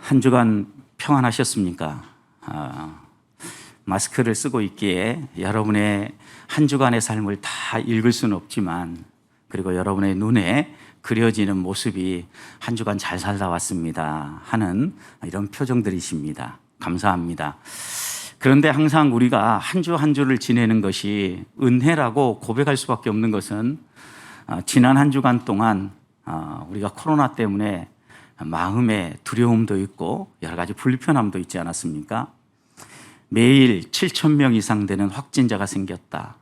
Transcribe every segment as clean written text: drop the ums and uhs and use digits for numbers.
한 주간 평안하셨습니까? 마스크를 쓰고 있기에 여러분의 한 주간의 삶을 다 읽을 수는 없지만, 그리고 여러분의 눈에 그려지는 모습이 한 주간 잘 살다 왔습니다 하는 이런 표정들이십니다. 감사합니다. 그런데 항상 우리가 한 주 한 주를 지내는 것이 은혜라고 고백할 수밖에 없는 것은, 지난 한 주간 동안 우리가 코로나 때문에 마음의 두려움도 있고 여러 가지 불편함도 있지 않았습니까? 매일 7,000명 이상 되는 확진자가 생겼다.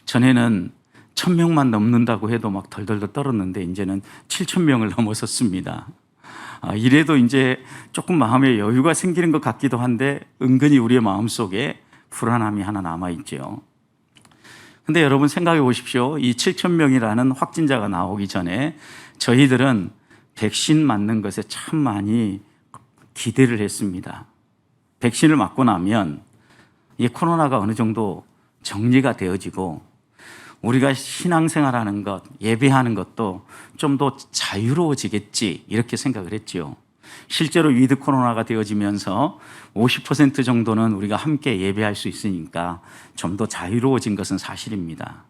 전에는 1,000명만 넘는다고 해도 막 덜덜덜 떨었는데 이제는 7,000명을 넘어섰습니다. 이래도 이제 조금 마음에 여유가 생기는 것 같기도 한데 은근히 우리의 마음속에 불안함이 하나 남아있죠. 근데 여러분 생각해 보십시오. 이 7,000명이라는 확진자가 나오기 전에 저희들은 백신 맞는 것에 참 많이 기대를 했습니다. 백신을 맞고 나면 이 코로나가 어느 정도 정리가 되어지고 우리가 신앙생활하는 것, 예배하는 것도 좀 더 자유로워지겠지, 이렇게 생각을 했지요. 실제로 위드 코로나가 되어지면서 50% 정도는 우리가 함께 예배할 수 있으니까 좀 더 자유로워진 것은 사실입니다.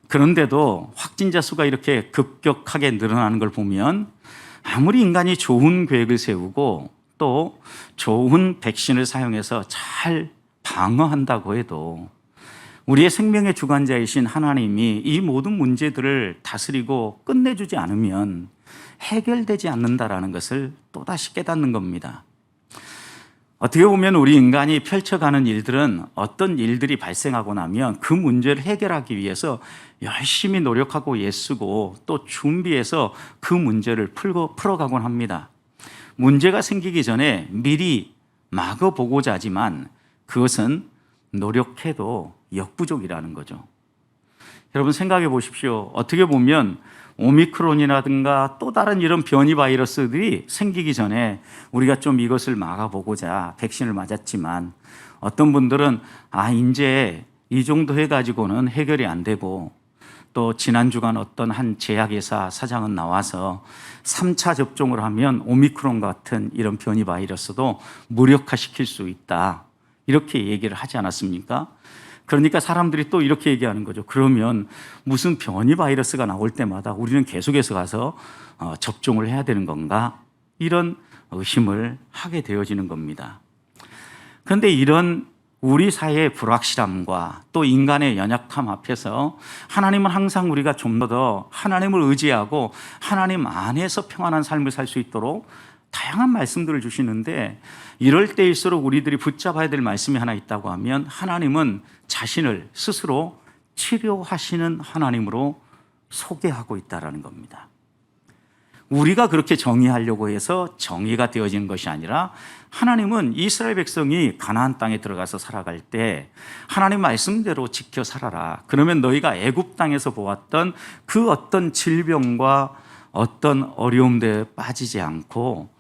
그런데도 확진자 수가 이렇게 급격하게 늘어나는 걸 보면 아무리 인간이 좋은 계획을 세우고 또 좋은 백신을 사용해서 잘 방어한다고 해도 우리의 생명의 주관자이신 하나님이 이 모든 문제들을 다스리고 끝내주지 않으면 해결되지 않는다라는 것을 또다시 깨닫는 겁니다. 어떻게 보면 우리 인간이 펼쳐가는 일들은 어떤 일들이 발생하고 나면 그 문제를 해결하기 위해서 열심히 노력하고 애쓰고 또 준비해서 그 문제를 풀어가곤 합니다. 문제가 생기기 전에 미리 막아보고자 하지만 그것은 노력해도 역부족이라는 거죠. 여러분 생각해 보십시오. 어떻게 보면 오미크론이라든가 또 다른 이런 변이 바이러스들이 생기기 전에 우리가 좀 이것을 막아보고자 백신을 맞았지만, 어떤 분들은 이제 이 정도 해가지고는 해결이 안 되고, 또 지난 주간 어떤 한 제약회사 사장은 나와서 3차 접종을 하면 오미크론 같은 이런 변이 바이러스도 무력화시킬 수 있다, 이렇게 얘기를 하지 않았습니까? 그러니까 사람들이 또 이렇게 얘기하는 거죠. 그러면 무슨 변이 바이러스가 나올 때마다 우리는 계속해서 가서 접종을 해야 되는 건가? 이런 의심을 하게 되어지는 겁니다. 그런데 이런 우리 사회의 불확실함과 또 인간의 연약함 앞에서 하나님은 항상 우리가 좀 더 하나님을 의지하고 하나님 안에서 평안한 삶을 살 수 있도록 다양한 말씀들을 주시는데, 이럴 때일수록 우리들이 붙잡아야 될 말씀이 하나 있다고 하면, 하나님은 자신을 스스로 치료하시는 하나님으로 소개하고 있다는 겁니다. 우리가 그렇게 정의하려고 해서 정의가 되어지는 것이 아니라, 하나님은 이스라엘 백성이 가나안 땅에 들어가서 살아갈 때 하나님 말씀대로 지켜 살아라. 그러면 너희가 애굽 땅에서 보았던 그 어떤 질병과 어떤 어려움에 빠지지 않고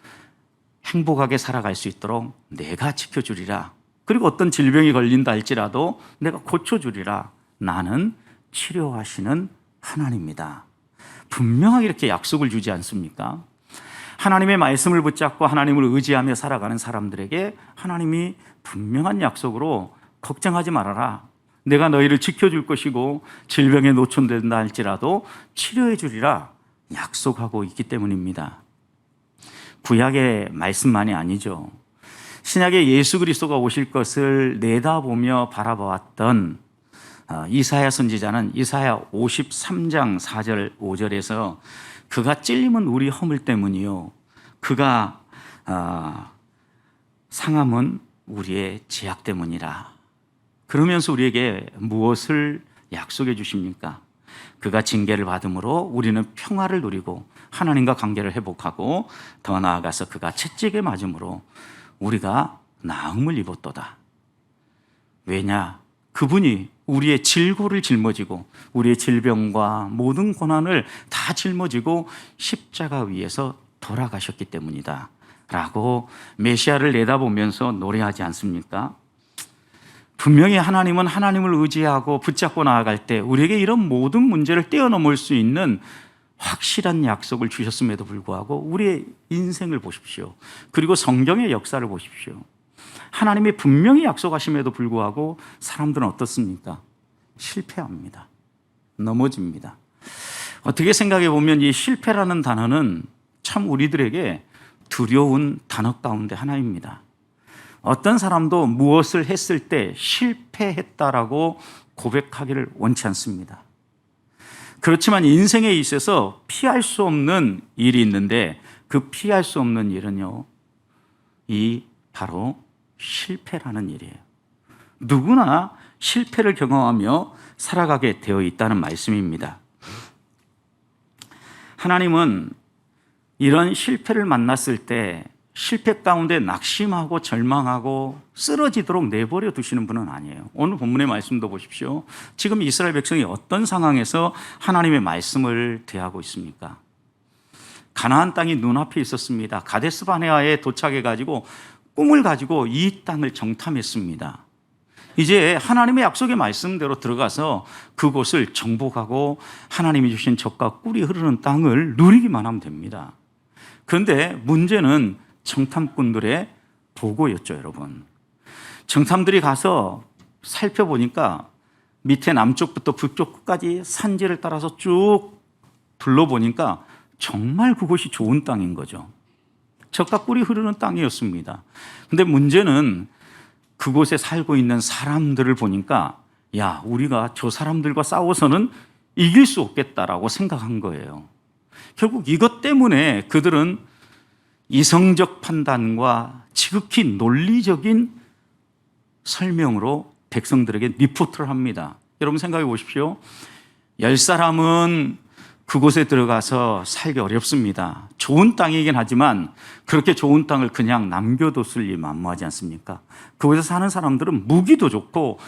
행복하게 살아갈 수 있도록 내가 지켜주리라. 그리고 어떤 질병이 걸린다 할지라도 내가 고쳐주리라. 나는 치료하시는 하나님이다. 분명하게 이렇게 약속을 주지 않습니까? 하나님의 말씀을 붙잡고 하나님을 의지하며 살아가는 사람들에게 하나님이 분명한 약속으로 걱정하지 말아라. 내가 너희를 지켜줄 것이고 질병에 노출된다 할지라도 치료해 주리라 약속하고 있기 때문입니다. 구약의 말씀만이 아니죠. 신약에 예수 그리스도가 오실 것을 내다보며 바라보았던 이사야 선지자는 이사야 53장 4절 5절에서 그가 찔림은 우리 허물 때문이요 그가 상함은 우리의 죄악 때문이라. 그러면서 우리에게 무엇을 약속해 주십니까? 그가 징계를 받음으로 우리는 평화를 누리고 하나님과 관계를 회복하고, 더 나아가서 그가 채찍에 맞음으로 우리가 나음을 입었도다. 왜냐? 그분이 우리의 질고를 짊어지고 우리의 질병과 모든 고난을 다 짊어지고 십자가 위에서 돌아가셨기 때문이다 라고 메시아를 내다보면서 노래하지 않습니까? 분명히 하나님은 하나님을 의지하고 붙잡고 나아갈 때 우리에게 이런 모든 문제를 뛰어넘을 수 있는 확실한 약속을 주셨음에도 불구하고 우리의 인생을 보십시오. 그리고 성경의 역사를 보십시오. 하나님이 분명히 약속하심에도 불구하고 사람들은 어떻습니까? 실패합니다. 넘어집니다. 어떻게 생각해 보면 이 실패라는 단어는 참 우리들에게 두려운 단어 가운데 하나입니다. 어떤 사람도 무엇을 했을 때 실패했다라고 고백하기를 원치 않습니다. 그렇지만 인생에 있어서 피할 수 없는 일이 있는데 그 피할 수 없는 일은요, 이 바로 실패라는 일이에요. 누구나 실패를 경험하며 살아가게 되어 있다는 말씀입니다. 하나님은 이런 실패를 만났을 때 실패 가운데 낙심하고 절망하고 쓰러지도록 내버려 두시는 분은 아니에요. 오늘 본문의 말씀도 보십시오. 지금 이스라엘 백성이 어떤 상황에서 하나님의 말씀을 대하고 있습니까? 가나안 땅이 눈앞에 있었습니다. 가데스 바네아에 도착해가지고 꿈을 가지고 이 땅을 정탐했습니다. 이제 하나님의 약속의 말씀대로 들어가서 그곳을 정복하고 하나님이 주신 젖과 꿀이 흐르는 땅을 누리기만 하면 됩니다. 그런데 문제는 정탐꾼들의 보고였죠, 여러분. 정탐들이 가서 살펴보니까 밑에 남쪽부터 북쪽 끝까지 산지를 따라서 쭉 둘러보니까 정말 그곳이 좋은 땅인 거죠. 젖과 꿀이 흐르는 땅이었습니다. 그런데 문제는 그곳에 살고 있는 사람들을 보니까 야, 우리가 저 사람들과 싸워서는 이길 수 없겠다라고 생각한 거예요. 결국 이것 때문에 그들은 이성적 판단과 지극히 논리적인 설명으로 백성들에게 리포트를 합니다. 여러분 생각해 보십시오. 10사람은 그곳에 들어가서 살기 어렵습니다. 좋은 땅이긴 하지만 그렇게 좋은 땅을 그냥 남겨뒀을 리 만무하지 않습니까? 그곳에 사는 사람들은 무기도 좋고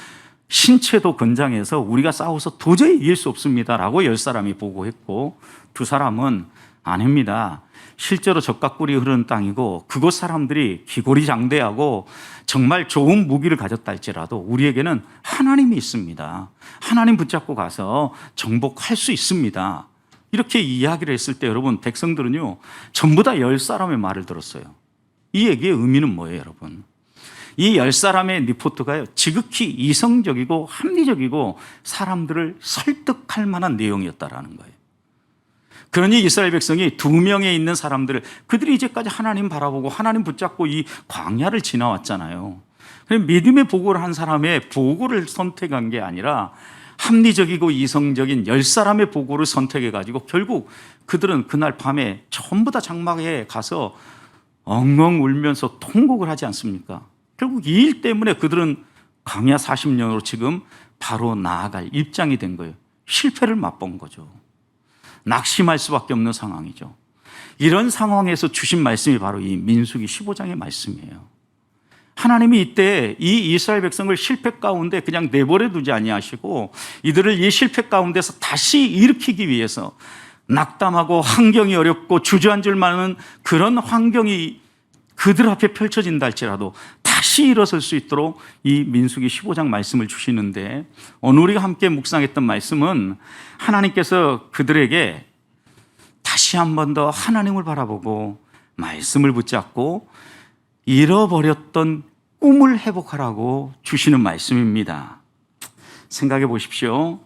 신체도 건장해서 우리가 싸워서 도저히 이길 수 없습니다라고 10사람이 보고했고, 2사람은 아닙니다. 실제로 젖과 꿀이 흐르는 땅이고 그곳 사람들이 기골이 장대하고 정말 좋은 무기를 가졌다 할지라도 우리에게는 하나님이 있습니다. 하나님 붙잡고 가서 정복할 수 있습니다. 이렇게 이야기를 했을 때 여러분, 백성들은요 전부 다 10사람의 말을 들었어요. 이 얘기의 의미는 뭐예요, 여러분? 이 10사람의 리포트가요 지극히 이성적이고 합리적이고 사람들을 설득할 만한 내용이었다라는 거예요. 그러니 이스라엘 백성이 2명에 있는 사람들을, 그들이 이제까지 하나님 바라보고 하나님 붙잡고 이 광야를 지나왔잖아요. 믿음의 보고를 한 사람의 보고를 선택한 게 아니라 합리적이고 이성적인 10사람의 보고를 선택해가지고 결국 그들은 그날 밤에 전부 다 장막에 가서 엉엉 울면서 통곡을 하지 않습니까? 결국 이 일 때문에 그들은 광야 40년으로 지금 바로 나아갈 입장이 된 거예요. 실패를 맛본 거죠. 낙심할 수밖에 없는 상황이죠. 이런 상황에서 주신 말씀이 바로 이 민수기 15장의 말씀이에요. 하나님이 이때 이 이스라엘 백성을 실패 가운데 그냥 내버려 두지 아니하시고 이들을 이 실패 가운데서 다시 일으키기 위해서 낙담하고 환경이 어렵고 주저앉을 만한 그런 환경이 그들 앞에 펼쳐진다 할지라도 다시 일어설 수 있도록 이 민수기 15장 말씀을 주시는데, 오늘 우리가 함께 묵상했던 말씀은 하나님께서 그들에게 다시 한 번 더 하나님을 바라보고 말씀을 붙잡고 잃어버렸던 꿈을 회복하라고 주시는 말씀입니다. 생각해 보십시오.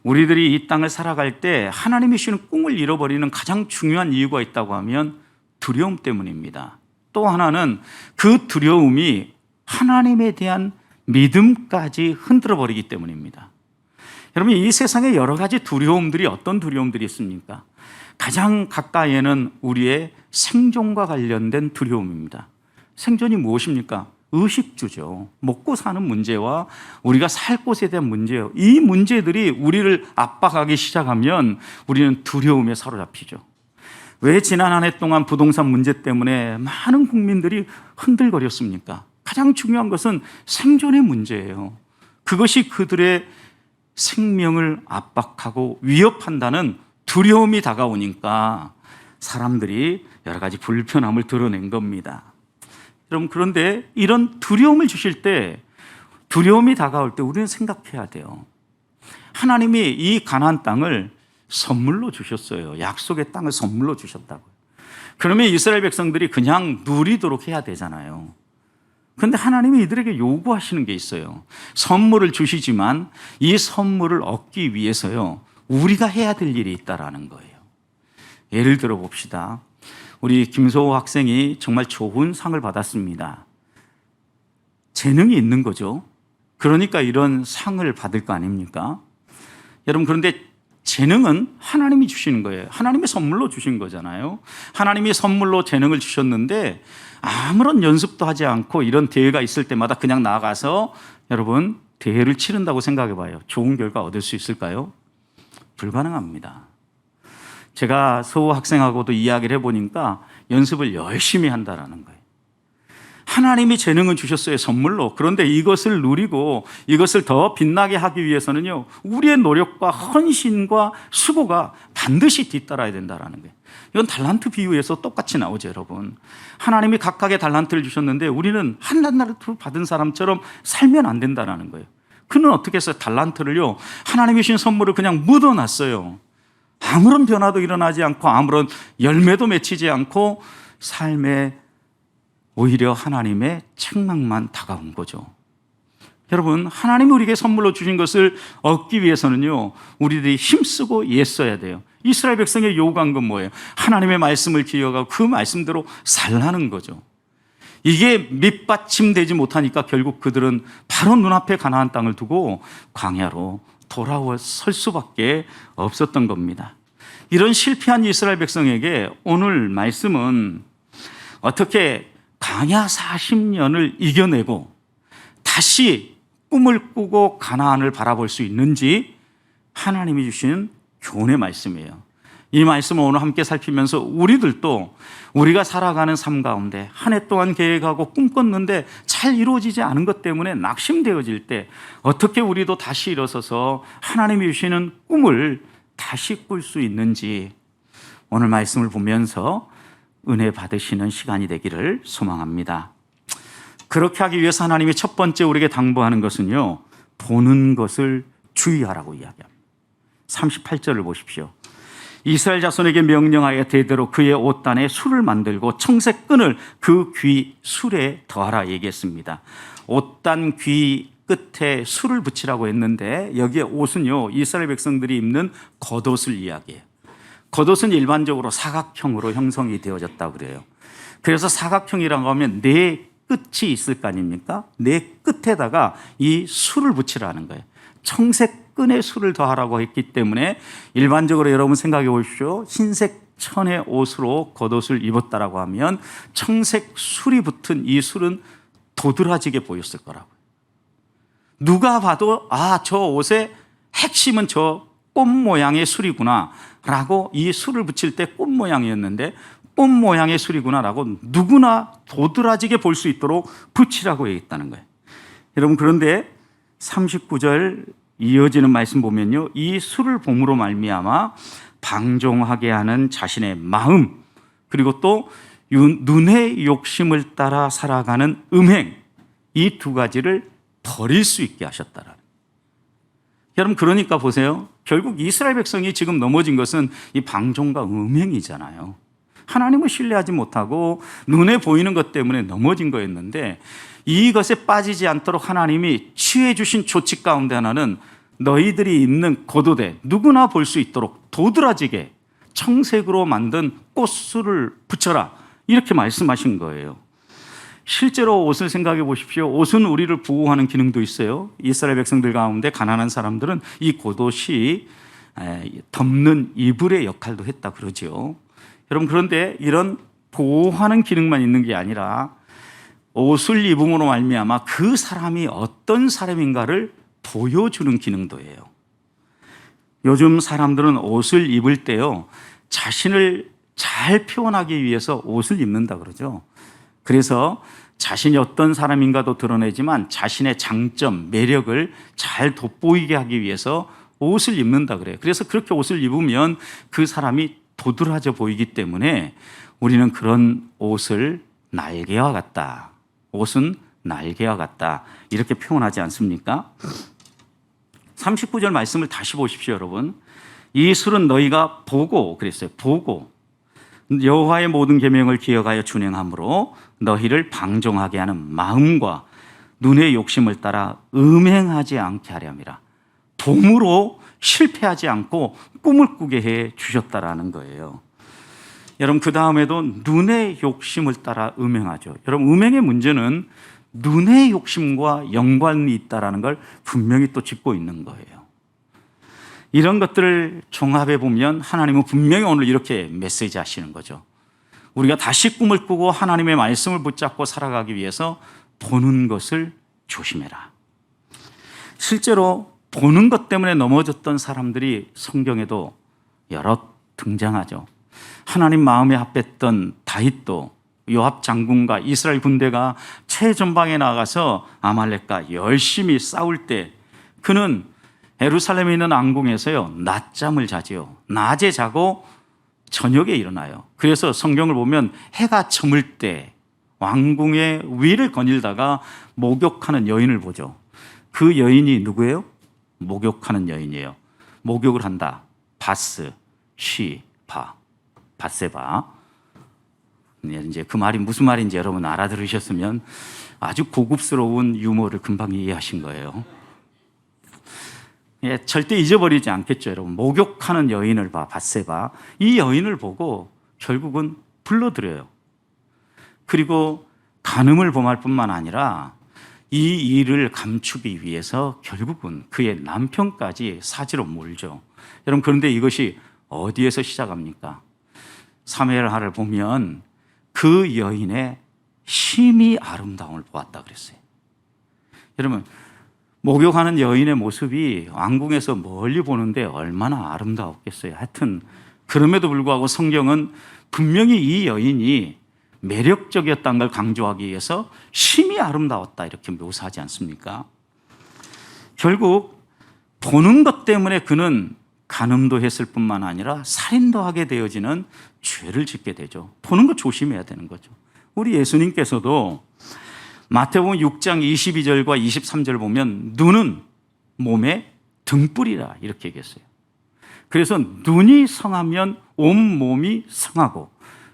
우리들이 이 땅을 살아갈 때 하나님이 주시는 꿈을 잃어버리는 가장 중요한 이유가 있다고 하면 두려움 때문입니다. 또 하나는 그 두려움이 하나님에 대한 믿음까지 흔들어 버리기 때문입니다. 여러분, 이 세상에 여러 가지 두려움들이 어떤 두려움들이 있습니까? 가장 가까이에는 우리의 생존과 관련된 두려움입니다. 생존이 무엇입니까? 의식주죠. 먹고 사는 문제와 우리가 살 곳에 대한 문제예요. 이 문제들이 우리를 압박하기 시작하면 우리는 두려움에 사로잡히죠. 왜 지난 한 해 동안 부동산 문제 때문에 많은 국민들이 흔들거렸습니까? 가장 중요한 것은 생존의 문제예요. 그것이 그들의 생명을 압박하고 위협한다는 두려움이 다가오니까 사람들이 여러 가지 불편함을 드러낸 겁니다. 여러분, 그런데 이런 두려움을 주실 때, 두려움이 다가올 때 우리는 생각해야 돼요. 하나님이 이 가나안 땅을 선물로 주셨어요. 약속의 땅을 선물로 주셨다고요. 그러면 이스라엘 백성들이 그냥 누리도록 해야 되잖아요. 그런데 하나님이 이들에게 요구하시는 게 있어요. 선물을 주시지만 이 선물을 얻기 위해서요, 우리가 해야 될 일이 있다라는 거예요. 예를 들어 봅시다. 우리 김소호 학생이 정말 좋은 상을 받았습니다. 재능이 있는 거죠. 그러니까 이런 상을 받을 거 아닙니까? 여러분, 그런데 재능은 하나님이 주시는 거예요. 하나님의 선물로 주신 거잖아요. 하나님이 선물로 재능을 주셨는데 아무런 연습도 하지 않고 이런 대회가 있을 때마다 그냥 나가서 여러분 대회를 치른다고 생각해 봐요. 좋은 결과 얻을 수 있을까요? 불가능합니다. 제가 서우 학생하고도 이야기를 해보니까 연습을 열심히 한다라는 거예요. 하나님이 재능은 주셨어요, 선물로. 그런데 이것을 누리고 이것을 더 빛나게 하기 위해서는요, 우리의 노력과 헌신과 수고가 반드시 뒤따라야 된다는 거예요. 이건 달란트 비유에서 똑같이 나오죠, 여러분. 하나님이 각각의 달란트를 주셨는데 우리는 한 달란트 받은 사람처럼 살면 안 된다는 거예요. 그는 어떻게 했어요? 달란트를요, 하나님이 주신 선물을 그냥 묻어놨어요. 아무런 변화도 일어나지 않고 아무런 열매도 맺히지 않고 삶에 오히려 하나님의 책망만 다가온 거죠. 여러분, 하나님이 우리에게 선물로 주신 것을 얻기 위해서는요, 우리들이 힘쓰고 애써야 돼요. 이스라엘 백성의 요구한 건 뭐예요? 하나님의 말씀을 기억하고 그 말씀대로 살라는 거죠. 이게 밑받침되지 못하니까 결국 그들은 바로 눈앞에 가나안 땅을 두고 광야로 돌아설 수밖에 없었던 겁니다. 이런 실패한 이스라엘 백성에게 오늘 말씀은 어떻게 광야 40년을 이겨내고 다시 꿈을 꾸고 가나안을 바라볼 수 있는지 하나님이 주신 교훈의 말씀이에요. 이 말씀을 오늘 함께 살피면서 우리들도 우리가 살아가는 삶 가운데 한 해 동안 계획하고 꿈꿨는데 잘 이루어지지 않은 것 때문에 낙심되어질 때 어떻게 우리도 다시 일어서서 하나님이 주시는 꿈을 다시 꿀 수 있는지 오늘 말씀을 보면서 은혜 받으시는 시간이 되기를 소망합니다. 그렇게 하기 위해서 하나님이 첫 번째 우리에게 당부하는 것은요, 보는 것을 주의하라고 이야기합니다. 38절을 보십시오. 이스라엘 자손에게 명령하여 대대로 그의 옷단에 술을 만들고 청색끈을 그 귀 술에 더하라 얘기했습니다. 옷단 귀 끝에 술을 붙이라고 했는데 여기에 옷은요, 이스라엘 백성들이 입는 겉옷을 이야기해요. 겉옷은 일반적으로 사각형으로 형성이 되어졌다고 그래요. 그래서 사각형이라고 하면 네 끝이 있을 거 아닙니까? 네 끝에다가 이 술을 붙이라는 거예요. 청색끈에 술을 더하라고 했기 때문에 일반적으로 여러분 생각해 보십시오. 흰색 천의 옷으로 겉옷을 입었다라고 하면 청색 술이 붙은 이 술은 도드라지게 보였을 거라고요. 누가 봐도 저 옷의 핵심은 저 꽃 모양의 술이구나 라고, 이 술을 붙일 때 꽃 모양이었는데 꽃 모양의 술이구나 라고 누구나 도드라지게 볼 수 있도록 붙이라고 얘기했다는 거예요. 여러분, 그런데 39절 이어지는 말씀 보면요, 이 술을 봄으로 말미암아 방종하게 하는 자신의 마음, 그리고 또 눈의 욕심을 따라 살아가는 음행, 이 두 가지를 버릴 수 있게 하셨다라는. 여러분, 그러니까 보세요. 결국 이스라엘 백성이 지금 넘어진 것은 이 방종과 음행이잖아요. 하나님을 신뢰하지 못하고 눈에 보이는 것 때문에 넘어진 거였는데, 이것에 빠지지 않도록 하나님이 취해 주신 조치 가운데 하나는 너희들이 입는 겉옷에 누구나 볼 수 있도록 도드라지게 청색으로 만든 꽃술을 붙여라, 이렇게 말씀하신 거예요. 실제로 옷을 생각해 보십시오. 옷은 우리를 보호하는 기능도 있어요. 이스라엘 백성들 가운데 가난한 사람들은 이 겉옷이 덮는 이불의 역할도 했다 그러죠. 여러분, 그런데 이런 보호하는 기능만 있는 게 아니라 옷을 입음으로 말미암아 그 사람이 어떤 사람인가를 보여주는 기능도 해요. 요즘 사람들은 옷을 입을 때요, 자신을 잘 표현하기 위해서 옷을 입는다 그러죠. 그래서 자신이 어떤 사람인가도 드러내지만 자신의 장점, 매력을 잘 돋보이게 하기 위해서 옷을 입는다 그래요. 그래서 그렇게 옷을 입으면 그 사람이 도드라져 보이기 때문에 우리는 그런 옷을 날개와 같다, 옷은 날개와 같다, 이렇게 표현하지 않습니까? 39절 말씀을 다시 보십시오, 여러분. 이 술은 너희가 보고 그랬어요. 보고 여호와의 모든 계명을 기억하여 준행함으로 너희를 방종하게 하는 마음과 눈의 욕심을 따라 음행하지 않게 하려 함이라. 봄으로 실패하지 않고 꿈을 꾸게 해 주셨다라는 거예요. 여러분, 그 다음에도 눈의 욕심을 따라 음행하죠. 여러분, 음행의 문제는 눈의 욕심과 연관이 있다는 걸 분명히 또 짚고 있는 거예요. 이런 것들을 종합해 보면 하나님은 분명히 오늘 이렇게 메시지 하시는 거죠. 우리가 다시 꿈을 꾸고 하나님의 말씀을 붙잡고 살아가기 위해서 보는 것을 조심해라. 실제로 보는 것 때문에 넘어졌던 사람들이 성경에도 여러 등장하죠. 하나님 마음에 합했던 다윗도 요압 장군과 이스라엘 군대가 최전방에 나가서 아말렉과 열심히 싸울 때 그는 예루살렘에 있는 왕궁에서요 낮잠을 자지요. 낮에 자고 저녁에 일어나요. 그래서 성경을 보면 해가 저물 때 왕궁의 위를 거닐다가 목욕하는 여인을 보죠. 그 여인이 누구예요? 목욕하는 여인이에요. 목욕을 한다. 바스, 시, 바, 바세바. 이제 그 말이 무슨 말인지 여러분 알아들으셨으면 아주 고급스러운 유머를 금방 이해하신 거예요. 예, 절대 잊어버리지 않겠죠, 여러분. 목욕하는 여인을 봐, 바세바. 이 여인을 보고 결국은 불러들여요. 그리고 간음을 범할 뿐만 아니라 이 일을 감추기 위해서 결국은 그의 남편까지 사지로 몰죠. 여러분, 그런데 이것이 어디에서 시작합니까? 사무엘하를 보면 그 여인의 심히 아름다움을 보았다 그랬어요. 여러분, 목욕하는 여인의 모습이 왕궁에서 멀리 보는데 얼마나 아름다웠겠어요. 하여튼 그럼에도 불구하고 성경은 분명히 이 여인이 매력적이었다는 걸 강조하기 위해서 심히 아름다웠다 이렇게 묘사하지 않습니까? 결국 보는 것 때문에 그는 간음도 했을 뿐만 아니라 살인도 하게 되어지는 죄를 짓게 되죠. 보는 거 조심해야 되는 거죠. 우리 예수님께서도 마태복음 6장 22절과 23절 보면 눈은 몸의 등불이라 이렇게 얘기했어요. 그래서 눈이 성하면 온 몸이 성하고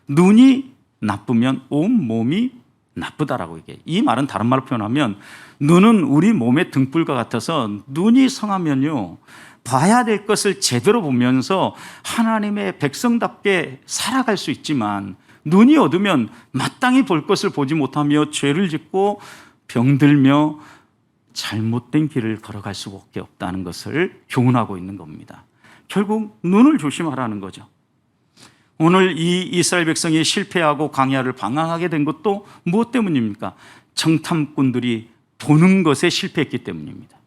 눈이 나쁘면 온 몸이 나쁘다라고 얘기해요. 이 말은 다른 말로 표현하면 눈은 우리 몸의 등불과 같아서 눈이 성하면요 봐야 될 것을 제대로 보면서 하나님의 백성답게 살아갈 수 있지만 눈이 어두면 마땅히 볼 것을 보지 못하며 죄를 짓고 병들며 잘못된 길을 걸어갈 수밖에 없다는 것을 교훈하고 있는 겁니다. 결국 눈을 조심하라는 거죠. 오늘 이 이스라엘 백성이 실패하고 광야를 방황하게 된 것도 무엇 때문입니까? 정탐꾼들이 보는 것에 실패했기 때문입니다.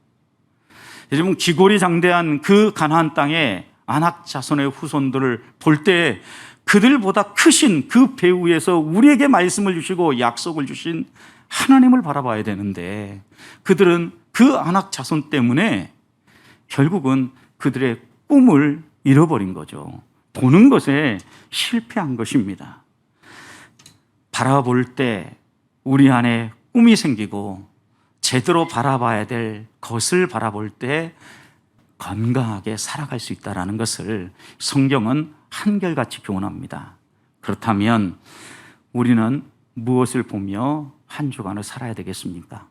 여러분, 기골이장대한 그 가나안 땅에 아낙 자손의 후손들을 볼 때 그들보다 크신 그 배후에서 우리에게 말씀을 주시고 약속을 주신 하나님을 바라봐야 되는데 그들은 그 아낙 자손 때문에 결국은 그들의 꿈을 잃어버린 거죠. 보는 것에 실패한 것입니다. 바라볼 때 우리 안에 꿈이 생기고 제대로 바라봐야 될 것을 바라볼 때 건강하게 살아갈 수 있다는 것을 성경은 한결같이 교훈합니다. 그렇다면 우리는 무엇을 보며 한 주간을 살아야 되겠습니까?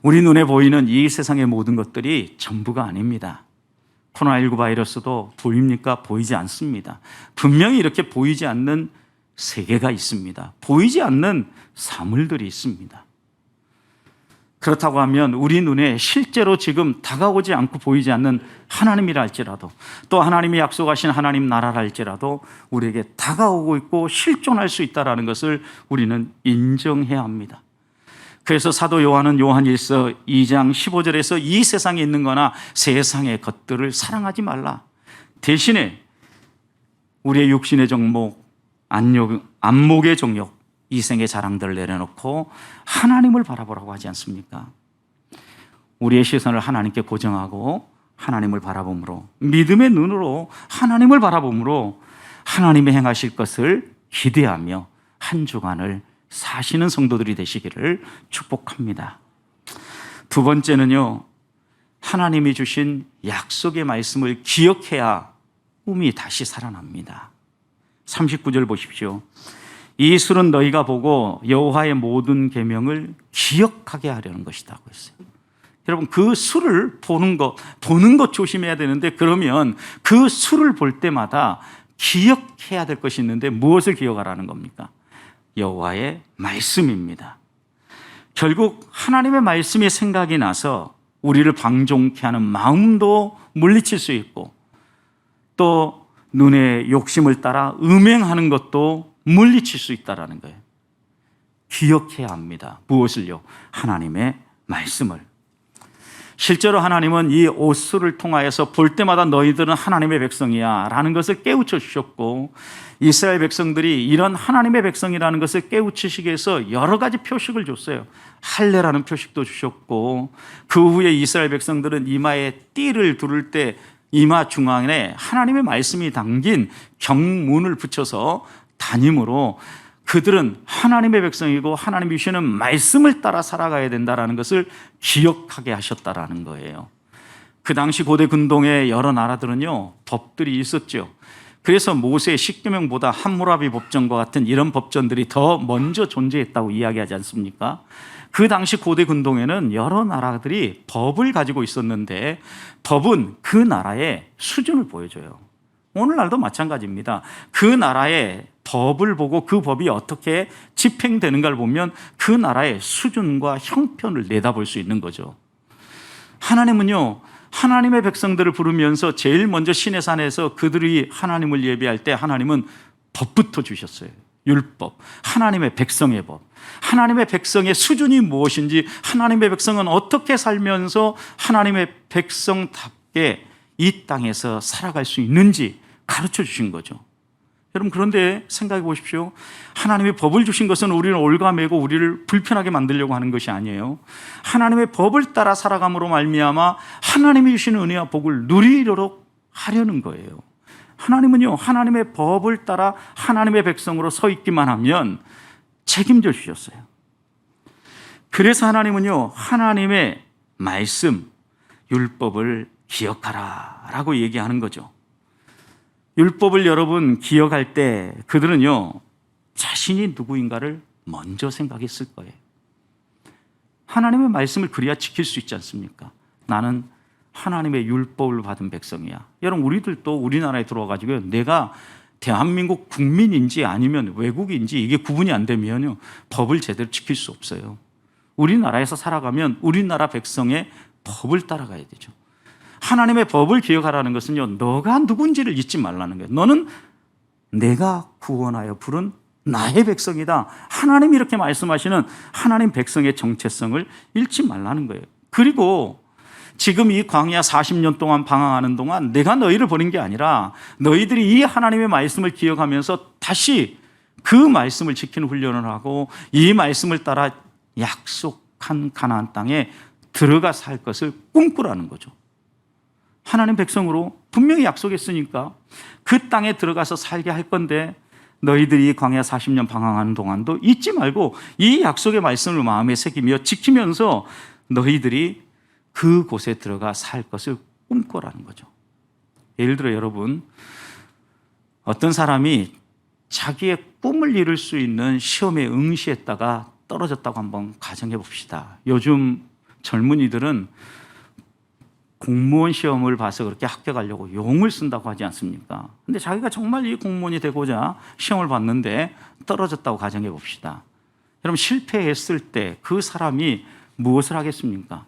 우리 눈에 보이는 이 세상의 모든 것들이 전부가 아닙니다. 코로나19 바이러스도 보입니까? 보이지 않습니다. 분명히 이렇게 보이지 않는 세계가 있습니다. 보이지 않는 사물들이 있습니다. 그렇다고 하면 우리 눈에 실제로 지금 다가오지 않고 보이지 않는 하나님이라 할지라도 또 하나님이 약속하신 하나님 나라라 할지라도 우리에게 다가오고 있고 실존할 수 있다는 것을 우리는 인정해야 합니다. 그래서 사도 요한은 요한일서 2장 15절에서 이 세상에 있는 거나 세상의 것들을 사랑하지 말라. 대신에 우리의 육신의 정목, 안목의 정욕, 이생의 자랑들을 내려놓고 하나님을 바라보라고 하지 않습니까? 우리의 시선을 하나님께 고정하고 하나님을 바라봄으로 믿음의 눈으로 하나님을 바라봄으로 하나님이 행하실 것을 기대하며 한 주간을 사시는 성도들이 되시기를 축복합니다. 두 번째는요, 하나님이 주신 약속의 말씀을 기억해야 꿈이 다시 살아납니다. 39절 보십시오. 이 술은 너희가 보고 여호와의 모든 계명을 기억하게 하려는 것이다 고 했어요. 여러분, 그 술을 보는 것 조심해야 되는데, 그러면 그 술을 볼 때마다 기억해야 될 것이 있는데 무엇을 기억하라는 겁니까? 여호와의 말씀입니다. 결국 하나님의 말씀이 생각이 나서 우리를 방종케 하는 마음도 물리칠 수 있고, 또 눈의 욕심을 따라 음행하는 것도 물리칠 수 있다는 거예요. 기억해야 합니다. 무엇을요? 하나님의 말씀을. 실제로 하나님은 이 옥수를 통하여서 볼 때마다 너희들은 하나님의 백성이야 라는 것을 깨우쳐 주셨고, 이스라엘 백성들이 이런 하나님의 백성이라는 것을 깨우치시기 위해서 여러 가지 표식을 줬어요. 할례라는 표식도 주셨고, 그 후에 이스라엘 백성들은 이마에 띠를 두를 때 이마 중앙에 하나님의 말씀이 담긴 경문을 붙여서 다님으로 그들은 하나님의 백성이고 하나님이 주시는 말씀을 따라 살아가야 된다는 것을 기억하게 하셨다라는 거예요. 그 당시 고대 근동의 여러 나라들은요, 법들이 있었죠. 그래서 모세의 십계명보다 함무라비 법전과 같은 이런 법전들이 더 먼저 존재했다고 이야기하지 않습니까? 그 당시 고대 근동에는 여러 나라들이 법을 가지고 있었는데, 법은 그 나라의 수준을 보여줘요. 오늘날도 마찬가지입니다. 그 나라의 법을 보고 그 법이 어떻게 집행되는가를 보면 그 나라의 수준과 형편을 내다볼 수 있는 거죠. 하나님은요, 하나님의 백성들을 부르면서 제일 먼저 시내산에서 그들이 하나님을 예배할 때 하나님은 법부터 주셨어요. 율법, 하나님의 백성의 법, 하나님의 백성의 수준이 무엇인지, 하나님의 백성은 어떻게 살면서 하나님의 백성답게 이 땅에서 살아갈 수 있는지 가르쳐 주신 거죠. 여러분, 그런데 생각해 보십시오. 하나님의 법을 주신 것은 우리를 올가매고 우리를 불편하게 만들려고 하는 것이 아니에요. 하나님의 법을 따라 살아감으로 말미암아 하나님이 주시는 은혜와 복을 누리도록 하려는 거예요. 하나님은요, 하나님의 법을 따라 하나님의 백성으로 서 있기만 하면 책임져 주셨어요. 그래서 하나님은요, 하나님의 말씀, 율법을 기억하라 라고 얘기하는 거죠. 율법을 여러분 기억할 때 그들은요, 자신이 누구인가를 먼저 생각했을 거예요. 하나님의 말씀을 그래야 지킬 수 있지 않습니까? 나는 하나님의 율법을 받은 백성이야. 여러분, 우리들도 우리나라에 들어와가지고 내가 대한민국 국민인지 아니면 외국인지 이게 구분이 안 되면요, 법을 제대로 지킬 수 없어요. 우리나라에서 살아가면 우리나라 백성의 법을 따라가야 되죠. 하나님의 법을 기억하라는 것은요, 너가 누군지를 잊지 말라는 거예요. 너는 내가 구원하여 부른 나의 백성이다. 하나님이 이렇게 말씀하시는 하나님 백성의 정체성을 잃지 말라는 거예요. 그리고 지금 이 광야 40년 동안 방황하는 동안 내가 너희를 버린 게 아니라 너희들이 이 하나님의 말씀을 기억하면서 다시 그 말씀을 지키는 훈련을 하고 이 말씀을 따라 약속한 가나안 땅에 들어가 살 것을 꿈꾸라는 거죠. 하나님 백성으로 분명히 약속했으니까 그 땅에 들어가서 살게 할 건데, 너희들이 광야 40년 방황하는 동안도 잊지 말고 이 약속의 말씀을 마음에 새기며 지키면서 너희들이 그곳에 들어가 살 것을 꿈꿔라는 거죠. 예를 들어 여러분, 어떤 사람이 자기의 꿈을 이룰 수 있는 시험에 응시했다가 떨어졌다고 한번 가정해 봅시다. 요즘 젊은이들은 공무원 시험을 봐서 그렇게 합격하려고 용을 쓴다고 하지 않습니까? 근데 자기가 정말 이 공무원이 되고자 시험을 봤는데 떨어졌다고 가정해 봅시다. 여러분, 실패했을 때 그 사람이 무엇을 하겠습니까?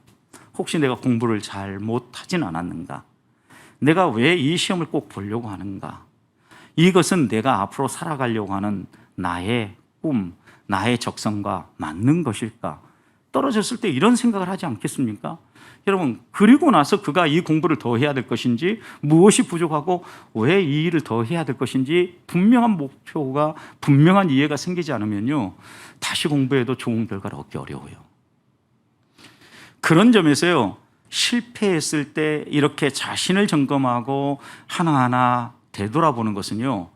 혹시 내가 공부를 잘 못하진 않았는가? 내가 왜 이 시험을 꼭 보려고 하는가? 이것은 내가 앞으로 살아가려고 하는 나의 꿈, 나의 적성과 맞는 것일까? 떨어졌을 때 이런 생각을 하지 않겠습니까? 여러분, 그리고 나서 그가 이 공부를 더 해야 될 것인지, 무엇이 부족하고 왜 이 일을 더 해야 될 것인지 분명한 목표가, 분명한 이해가 생기지 않으면요, 다시 공부해도 좋은 결과를 얻기 어려워요. 그런 점에서요, 실패했을 때 이렇게 자신을 점검하고 하나하나 되돌아보는 것은요,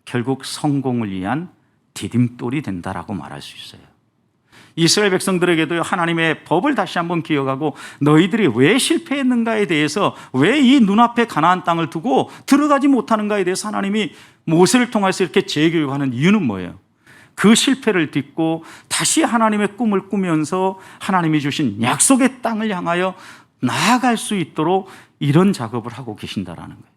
결국 성공을 위한 디딤돌이 된다라고 말할 수 있어요. 이스라엘 백성들에게도 하나님의 법을 다시 한번 기억하고 너희들이 왜 실패했는가에 대해서, 왜 이 눈앞에 가나안 땅을 두고 들어가지 못하는가에 대해서 하나님이 모세를 통해서 이렇게 재교육하는 이유는 뭐예요? 그 실패를 딛고 다시 하나님의 꿈을 꾸면서 하나님이 주신 약속의 땅을 향하여 나아갈 수 있도록 이런 작업을 하고 계신다라는 거예요.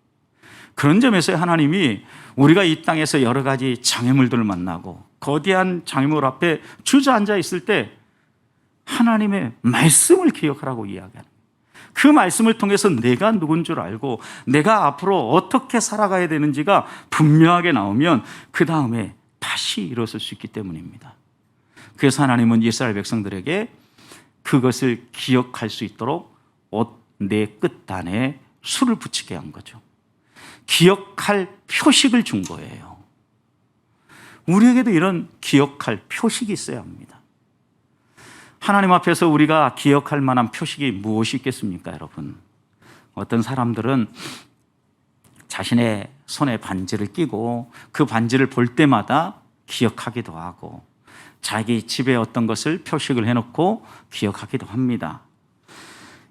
그런 점에서 하나님이 우리가 이 땅에서 여러 가지 장애물들을 만나고 거대한 장애물 앞에 주저앉아 있을 때 하나님의 말씀을 기억하라고 이야기하는 거예요. 그 말씀을 통해서 내가 누군 줄 알고 내가 앞으로 어떻게 살아가야 되는지가 분명하게 나오면 그 다음에 다시 일어설 수 있기 때문입니다. 그래서 하나님은 이스라엘 백성들에게 그것을 기억할 수 있도록 옷 내 끝단에 술을 붙이게 한 거죠. 기억할 표식을 준 거예요. 우리에게도 이런 기억할 표식이 있어야 합니다. 하나님 앞에서 우리가 기억할 만한 표식이 무엇이 있겠습니까, 여러분? 어떤 사람들은 자신의 손에 반지를 끼고 그 반지를 볼 때마다 기억하기도 하고 자기 집에 어떤 것을 표식을 해놓고 기억하기도 합니다.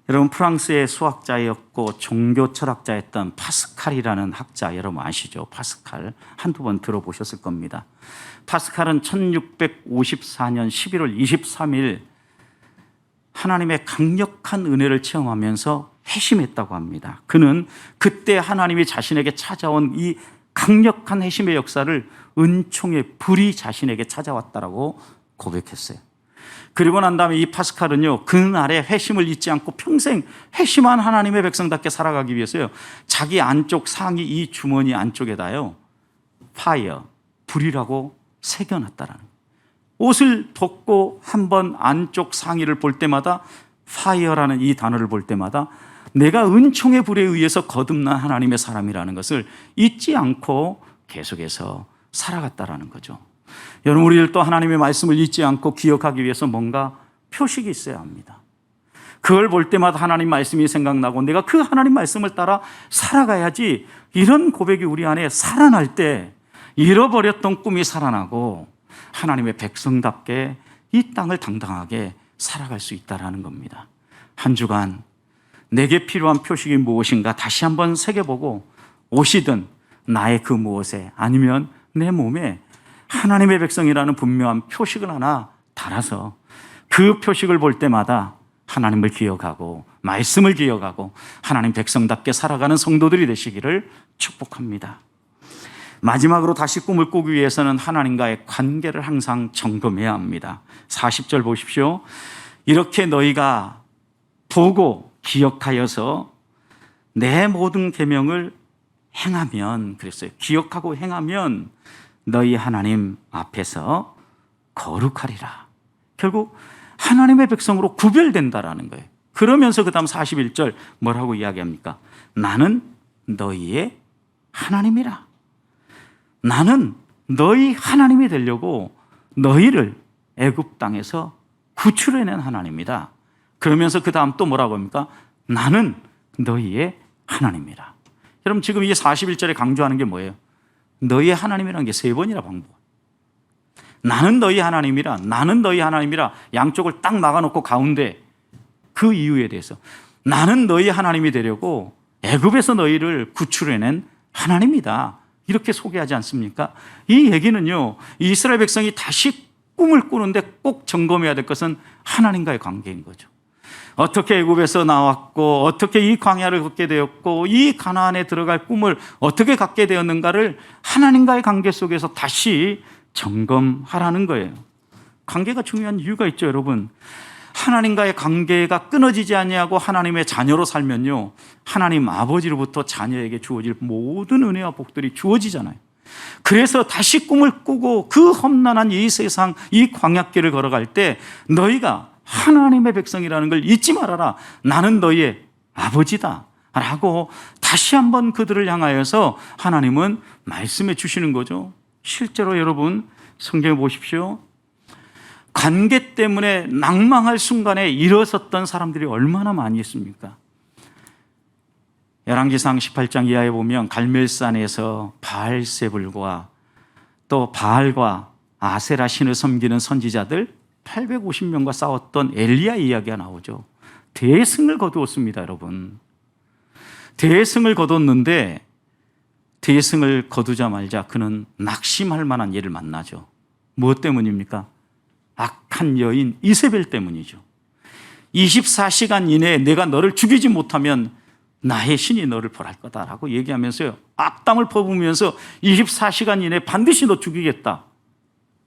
여러분, 프랑스의 수학자였고 종교 철학자였던 파스칼이라는 학자 여러분 아시죠? 파스칼 한두 번 들어보셨을 겁니다. 파스칼은 1654년 11월 23일 하나님의 강력한 은혜를 체험하면서 회심했다고 합니다. 그는 그때 하나님이 자신에게 찾아온 이 강력한 회심의 역사를 은총의 불이 자신에게 찾아왔다라고 고백했어요. 그리고 난 다음에 이 파스칼은요, 그날의 회심을 잊지 않고 평생 회심한 하나님의 백성답게 살아가기 위해서요, 자기 안쪽 상의 이 주머니 안쪽에다요, 파이어, 불이라고 새겨놨다라는 거예요. 옷을 벗고 한번 안쪽 상의를 볼 때마다 파이어라는 이 단어를 볼 때마다 내가 은총의 불에 의해서 거듭난 하나님의 사람이라는 것을 잊지 않고 계속해서 살아갔다라는 거죠. 여러분, 우리를 또 하나님의 말씀을 잊지 않고 기억하기 위해서 뭔가 표식이 있어야 합니다. 그걸 볼 때마다 하나님 말씀이 생각나고 내가 그 하나님 말씀을 따라 살아가야지, 이런 고백이 우리 안에 살아날 때 잃어버렸던 꿈이 살아나고 하나님의 백성답게 이 땅을 당당하게 살아갈 수 있다는 겁니다. 한 주간 내게 필요한 표식이 무엇인가 다시 한번 새겨보고 옷이든 나의 그 무엇에 아니면 내 몸에 하나님의 백성이라는 분명한 표식을 하나 달아서 그 표식을 볼 때마다 하나님을 기억하고 말씀을 기억하고 하나님 백성답게 살아가는 성도들이 되시기를 축복합니다. 마지막으로 다시 꿈을 꾸기 위해서는 하나님과의 관계를 항상 점검해야 합니다. 40절 보십시오. 이렇게 너희가 보고 기억하여서 내 모든 계명을 행하면, 그랬어요. 기억하고 행하면 너희 하나님 앞에서 거룩하리라. 결국 하나님의 백성으로 구별된다라는 거예요. 그러면서 그 다음 41절 뭐라고 이야기합니까? 나는 너희의 하나님이라. 나는 너희 하나님이 되려고 너희를 애굽 땅에서 구출해낸 하나님이다. 그러면서 그 다음 또 뭐라고 합니까? 나는 너희의 하나님이라. 여러분, 지금 이 41절에 강조하는 게 뭐예요? 너희의 하나님이라는 게 세 번이나 반복. 나는 너희 하나님이라, 나는 너희 하나님이라, 양쪽을 딱 막아놓고 가운데 그 이유에 대해서 나는 너희 하나님이 되려고 애굽에서 너희를 구출해낸 하나님이다, 이렇게 소개하지 않습니까? 이 얘기는요, 이스라엘 백성이 다시 꿈을 꾸는데 꼭 점검해야 될 것은 하나님과의 관계인 거죠. 어떻게 애굽에서 나왔고 어떻게 이 광야를 걷게 되었고 이 가나안에 들어갈 꿈을 어떻게 갖게 되었는가를 하나님과의 관계 속에서 다시 점검하라는 거예요. 관계가 중요한 이유가 있죠, 여러분. 하나님과의 관계가 끊어지지 아니하고 하나님의 자녀로 살면요, 하나님 아버지로부터 자녀에게 주어질 모든 은혜와 복들이 주어지잖아요. 그래서 다시 꿈을 꾸고 그 험난한 이 세상, 이 광야길을 걸어갈 때 너희가 하나님의 백성이라는 걸 잊지 말아라. 나는 너희의 아버지다 라고 다시 한번 그들을 향하여서 하나님은 말씀해 주시는 거죠. 실제로 여러분, 성경에 보십시오. 관계 때문에 낭망할 순간에 일어섰던 사람들이 얼마나 많이 있습니까? 열왕기상 18장 이하에 보면 갈멜산에서 바알세불과 또 바알과 아세라 신을 섬기는 선지자들 850명과 싸웠던 엘리야 이야기가 나오죠. 대승을 거두었습니다, 여러분. 대승을 거뒀는데 대승을 거두자마자 그는 낙심할 만한 일을 만나죠. 무엇 때문입니까? 악한 여인 이세벨 때문이죠. 24시간 이내에 내가 너를 죽이지 못하면 나의 신이 너를 벌할 거다라고 얘기하면서요, 악담을 퍼부으면서 24시간 이내에 반드시 너 죽이겠다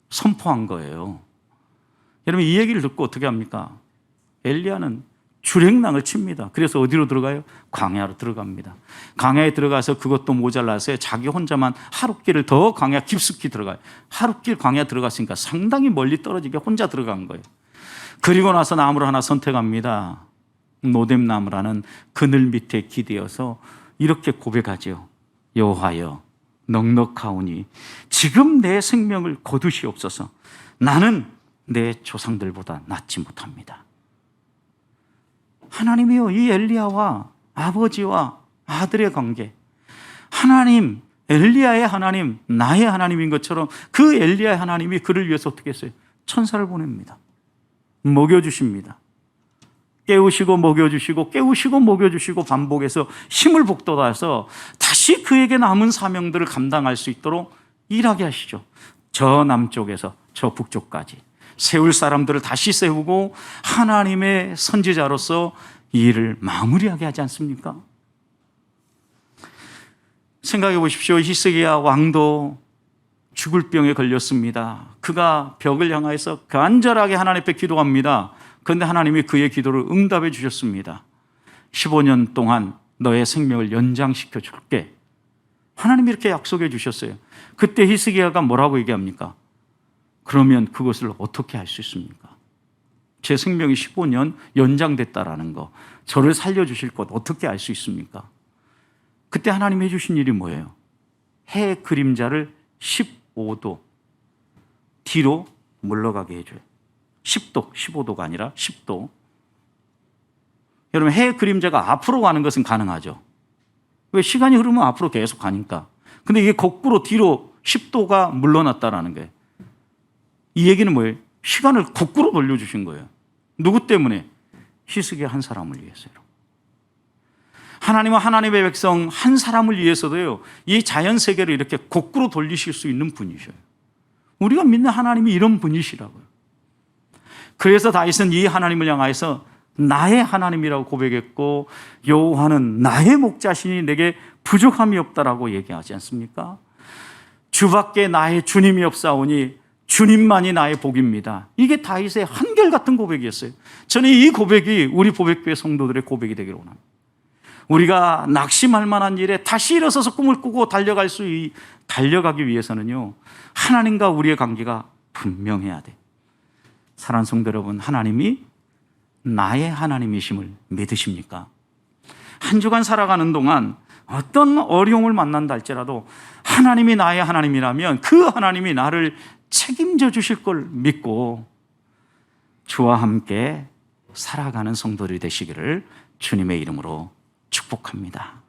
선포한 거예요. 여러분, 이 얘기를 듣고 어떻게 합니까? 엘리야는 주랭랑을 칩니다. 그래서 어디로 들어가요? 광야로 들어갑니다. 광야에 들어가서 그것도 모자라서 자기 혼자만 하룻길을 더 광야 깊숙이 들어가요. 하룻길 광야 들어갔으니까 상당히 멀리 떨어지게 혼자 들어간 거예요. 그리고 나서 나무를 하나 선택합니다. 노뎀나무라는 그늘 밑에 기대어서 이렇게 고백하죠. 여호와여, 넉넉하오니 지금 내 생명을 거두시옵소서. 나는 내 조상들보다 낫지 못합니다. 하나님이요, 이 엘리야와 아버지와 아들의 관계, 하나님, 엘리야의 하나님, 나의 하나님인 것처럼 그 엘리야의 하나님이 그를 위해서 어떻게 했어요? 천사를 보냅니다. 먹여주십니다. 깨우시고 먹여주시고 깨우시고 먹여주시고 반복해서 힘을 북돋아서 다시 그에게 남은 사명들을 감당할 수 있도록 일하게 하시죠. 저 남쪽에서 저 북쪽까지 세울 사람들을 다시 세우고 하나님의 선지자로서 이 일을 마무리하게 하지 않습니까? 생각해 보십시오. 히스기야 왕도 죽을 병에 걸렸습니다. 그가 벽을 향하여서 간절하게 하나님 앞에 기도합니다. 그런데 하나님이 그의 기도를 응답해 주셨습니다. 15년 동안 너의 생명을 연장시켜 줄게. 하나님이 이렇게 약속해 주셨어요. 그때 히스기야가 뭐라고 얘기합니까? 그러면 그것을 어떻게 할 수 있습니까? 제 생명이 15년 연장됐다라는 거, 저를 살려주실 것 어떻게 알 수 있습니까? 그때 하나님이 해주신 일이 뭐예요? 해 그림자를 15도 뒤로 물러가게 해줘요. 10도, 15도가 아니라 10도. 여러분, 해 그림자가 앞으로 가는 것은 가능하죠. 왜? 시간이 흐르면 앞으로 계속 가니까. 근데 이게 거꾸로 뒤로 10도가 물러났다라는 거예요. 이 얘기는 뭐예요? 시간을 거꾸로 돌려주신 거예요. 누구 때문에? 히스기야 한 사람을 위해서요. 하나님은 하나님의 백성 한 사람을 위해서도요, 이 자연 세계를 이렇게 거꾸로 돌리실 수 있는 분이셔요. 우리가 믿는 하나님이 이런 분이시라고요. 그래서 다윗은 이 하나님을 향하여서 나의 하나님이라고 고백했고, 여호와는 나의 목자시니 내게 부족함이 없다라고 얘기하지 않습니까? 주밖에 나의 주님이 없사오니 주님만이 나의 복입니다. 이게 다윗의 한결같은 고백이었어요. 저는 이 고백이 우리 보백교회 성도들의 고백이 되기를 원합니다. 우리가 낙심할 만한 일에 다시 일어서서 꿈을 꾸고 달려가기 위해서는요, 하나님과 우리의 관계가 분명해야 돼. 사랑하는 성도 여러분, 하나님이 나의 하나님이심을 믿으십니까? 한 주간 살아가는 동안 어떤 어려움을 만난다 할지라도 하나님이 나의 하나님이라면 그 하나님이 나를 책임져 주실 걸 믿고 주와 함께 살아가는 성도들이 되시기를 주님의 이름으로 축복합니다.